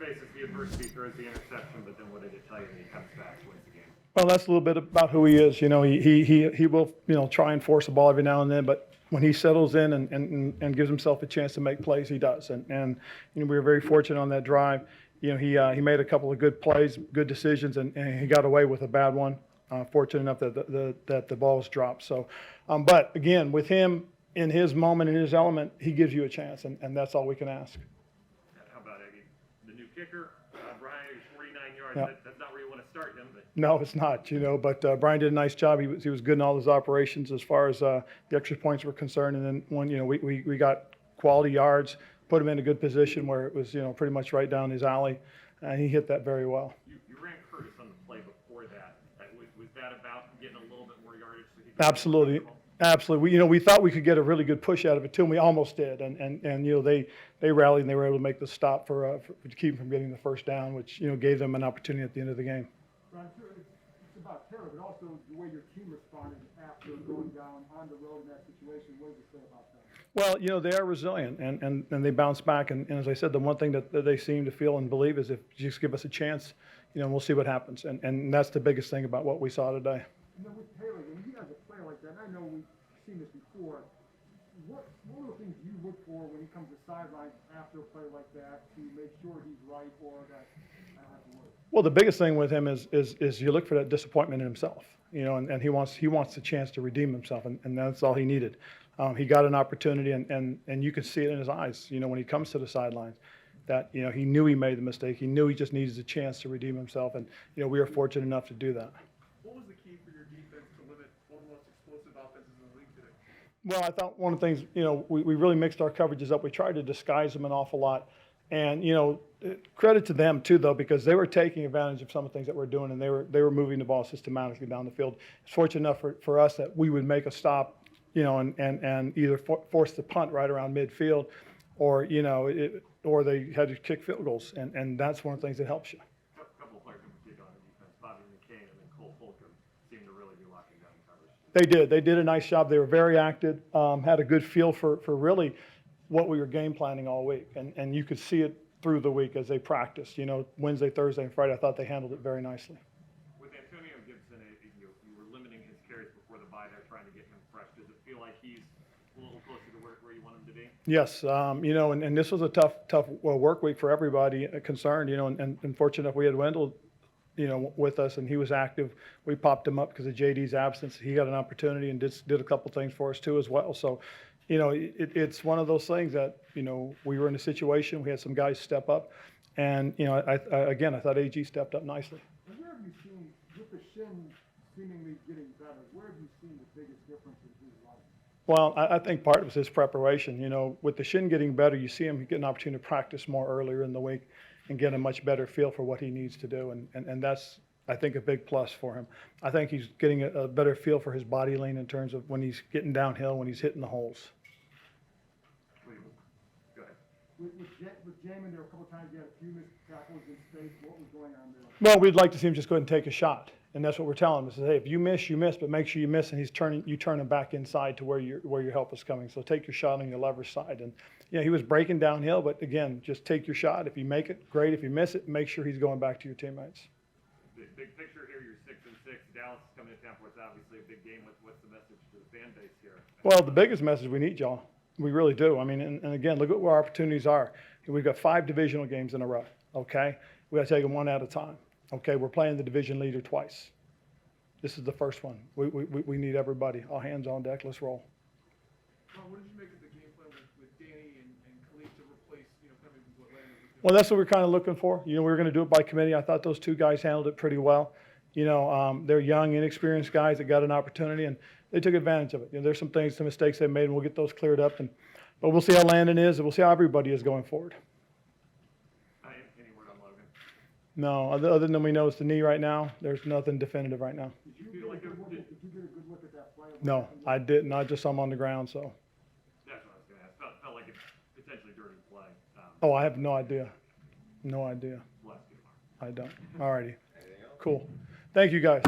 faces the adversity, throws the interception, but then what did it tell you? And he comes back, wins the game. Well, that's a little bit about who he is. You know, he will, you know, try and force the ball every now and then, but when he settles in and gives himself a chance to make plays, he does. And you know, we were very fortunate on that drive. You know, he made a couple of good plays, good decisions, and he got away with a bad one. Fortunate enough that the ball was dropped. So, but again, with him in his moment, in his element, he gives you a chance, and that's all we can ask. How about the new kicker, Brian? He's 49 yards. Yeah. That's not where you want to start him, but. No, it's not, you know, but Brian did a nice job. He was good in all his operations as far as the extra points were concerned. And then when, you know, we got quality yards, put him in a good position where it was, you know, pretty much right down his alley, and he hit that very well. You ran Curtis on the play before that. Was that about getting a little bit more yardage? So he could Absolutely. Absolutely. You know, we thought we could get a really good push out of it too, and we almost did. And you know, they rallied and they were able to make the stop for to keep him from getting the first down, which, you know, gave them an opportunity at the end of the game. Ron, it's about Taylor, but also the way your team responded after going down on the road in that situation. What did you say about that? Well, you know, they are resilient and they bounce back. And as I said, the one thing that they seem to feel and believe is if you just give us a chance, you know, we'll see what happens. And that's the biggest thing about what we saw today. And then with Taylor, when you guys a player like that, and I know we've seen this before, what are the things you look for when he comes to sidelines after a play like that to make sure he's right or that I have to work? Well, the biggest thing with him is you look for that disappointment in himself, you know, and he wants the chance to redeem himself, and that's all he needed. He got an opportunity, and you could see it in his eyes, you know, when he comes to the sidelines, that, you know, he knew he made the mistake. He knew he just needed a chance to redeem himself, and, you know, we were fortunate enough to do that. What was the key for your defense to limit one of the most explosive offenses in the league today? Well, I thought one of the things, you know, we really mixed our coverages up. We tried to disguise them an awful lot. And, you know, credit to them, too, though, because they were taking advantage of some of the things that we're doing, and they were moving the ball systematically down the field. It's fortunate enough for us that we would make a stop, you know, and either force the punt right around midfield or, you know, or they had to kick field goals. And that's one of the things that helps you. A couple of players in particular on the defense, Bobby McCain and then Cole Fulcrum, seemed to really be locking down coverage. They did. They did a nice job. They were very active, had a good feel for really what we were game planning all week. And you could see it through the week as they practiced. You know, Wednesday, Thursday, and Friday, I thought they handled it very nicely. With Antonio Gibson, you were limiting his carries before the bye there, trying to get him fresh. Does it feel like he's a little closer to where you want him to be? Yes. You know, and this was a tough work week for everybody concerned, you know, and fortunate enough we had Wendell, you know, with us, and he was active. We popped him up because of JD's absence. He got an opportunity and did a couple things for us too as well. So, you know, it's one of those things that, you know, we were in a situation, we had some guys step up, and, you know, I thought AG stepped up nicely. And where have you seen, with the shin seemingly getting better, where have you seen the biggest difference in his life? Well, I think part of it was his preparation. You know, with the shin getting better, you see him get an opportunity to practice more earlier in the week and get a much better feel for what he needs to do, and that's, I think, a big plus for him. I think he's getting a better feel for his body lean in terms of when he's getting downhill, when he's hitting the holes. Go ahead. With Jamin, there were a couple times you had a few missed tackles in space. What was going on there? Well, we'd like to see him just go ahead and take a shot, and that's what we're telling him. Is, hey, if you miss, you miss, but make sure you miss, and you turn him back inside to where your help is coming. So take your shot on your leverage side, and yeah, he was breaking downhill, but again, just take your shot. If you make it, great. If you miss it, make sure he's going back to your teammates. Big picture here, you're 6-6. Dallas is coming to town for it's obviously a big game. What's the message to the fan base here? Well, the biggest message, we need y'all. We really do. I mean, and again, look at where our opportunities are. We've got 5 divisional games in a row, okay? We got to take them one at a time, okay? We're playing the division leader twice. This is the first one. We need everybody. All hands on deck. Let's roll. Well, what did you make of the game plan with Danny and Khalid to replace, you know, kind of what Landon was doing? Well, that's what we're kind of looking for. You know, we were going to do it by committee. I thought those 2 guys handled it pretty well. You know, they're young, inexperienced guys that got an opportunity, and they took advantage of it. You know, there's some mistakes they made, and we'll get those cleared up. But we'll see how Landon is, and we'll see how everybody is going forward. Any word on Logan? No, other than we know it's the knee right now, there's nothing definitive right now. Did you get a good look at that play? No, I didn't. I just saw him on the ground, so. That's what I was going to ask. Felt like a potentially dirty play. Oh, I have no idea. No idea. Bless you, Mark. I don't. All righty. Cool. Thank you, guys.